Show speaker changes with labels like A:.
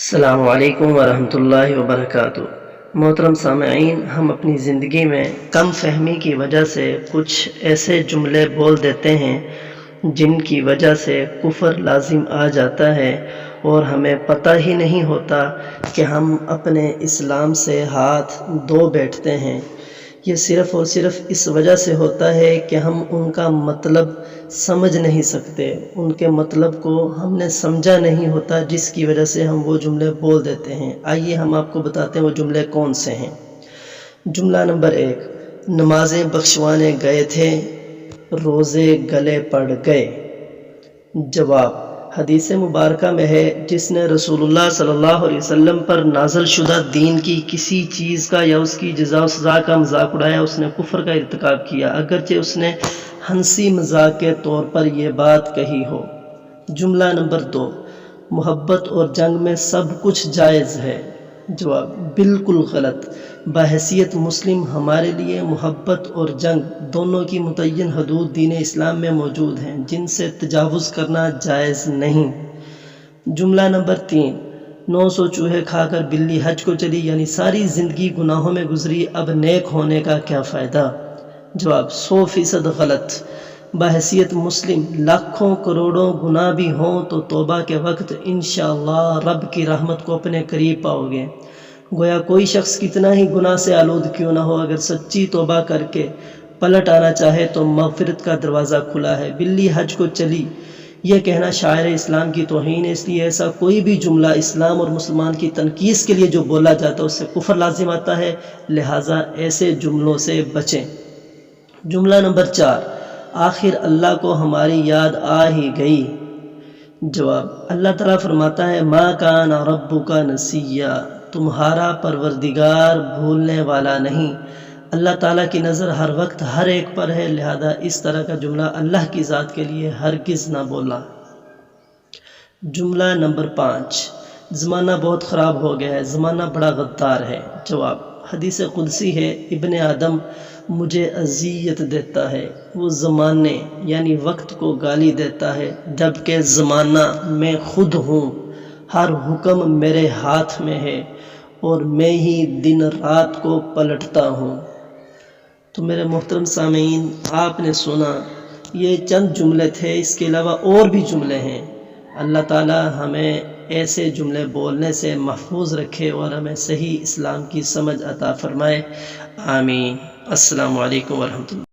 A: السلام علیکم ورحمۃ اللہ وبرکاتہ۔ محترم سامعین، ہم اپنی زندگی میں کم فہمی کی وجہ سے کچھ ایسے جملے بول دیتے ہیں جن کی وجہ سے کفر لازم آ جاتا ہے اور ہمیں پتہ ہی نہیں ہوتا کہ ہم اپنے اسلام سے ہاتھ دھو بیٹھتے ہیں۔ یہ صرف اور صرف اس وجہ سے ہوتا ہے کہ ہم ان کا مطلب سمجھ نہیں سکتے، ان کے مطلب کو ہم نے سمجھا نہیں ہوتا، جس کی وجہ سے ہم وہ جملے بول دیتے ہیں۔ آئیے ہم آپ کو بتاتے ہیں وہ جملے کون سے ہیں۔ جملہ نمبر 1، نمازیں بخشوانے گئے تھے، روزے گلے پڑ گئے۔ جواب، حدیث مبارکہ میں ہے جس نے رسول اللہ صلی اللہ علیہ وسلم پر نازل شدہ دین کی کسی چیز کا یا اس کی جزا و سزا کا مذاق اڑایا، اس نے کفر کا ارتکاب کیا، اگرچہ اس نے ہنسی مذاق کے طور پر یہ بات کہی ہو۔ جملہ نمبر 2، محبت اور جنگ میں سب کچھ جائز ہے۔ جواب، بالکل غلط۔ بحیثیت مسلم ہمارے لیے محبت اور جنگ دونوں کی متعین حدود دین اسلام میں موجود ہیں جن سے تجاوز کرنا جائز نہیں۔ جملہ نمبر 3، 900 چوہے کھا کر بلی حج کو چلی، یعنی ساری زندگی گناہوں میں گزری، اب نیک ہونے کا کیا فائدہ؟ جواب، 100% غلط۔ بحیثیت مسلم لاکھوں کروڑوں گناہ بھی ہوں تو توبہ کے وقت انشاءاللہ رب کی رحمت کو اپنے قریب پاؤ گے۔ گویا کوئی شخص کتنا ہی گناہ سے آلود کیوں نہ ہو، اگر سچی توبہ کر کے پلٹ آنا چاہے تو مغفرت کا دروازہ کھلا ہے۔ بلی حج کو چلی، یہ کہنا شاعر اسلام کی توہین ہے، اس لیے ایسا کوئی بھی جملہ اسلام اور مسلمان کی تنقیص کے لیے جو بولا جاتا ہے اس سے کفر لازم آتا ہے، لہٰذا ایسے جملوں سے بچیں۔ جملہ نمبر 4، آخر اللہ کو ہماری یاد آ ہی گئی۔ جواب، اللہ تعالیٰ فرماتا ہے ما کان ربک نسیا، تمہارا پروردگار بھولنے والا نہیں۔ اللہ تعالیٰ کی نظر ہر وقت ہر ایک پر ہے، لہذا اس طرح کا جملہ اللہ کی ذات کے لیے ہرگز نہ بولا۔ جملہ نمبر 5، زمانہ بہت خراب ہو گیا ہے، زمانہ بڑا غدار ہے۔ جواب، حدیث قدسی ہے، ابن آدم مجھے اذیت دیتا ہے، وہ زمانے یعنی وقت کو گالی دیتا ہے، جبکہ زمانہ میں خود ہوں، ہر حکم میرے ہاتھ میں ہے اور میں ہی دن رات کو پلٹتا ہوں۔ تو میرے محترم سامعین، آپ نے سنا یہ چند جملے تھے، اس کے علاوہ اور بھی جملے ہیں۔ اللہ تعالیٰ ہمیں ایسے جملے بولنے سے محفوظ رکھے اور ہمیں صحیح اسلام کی سمجھ عطا فرمائے، آمین۔ السلام علیکم ورحمۃ اللہ۔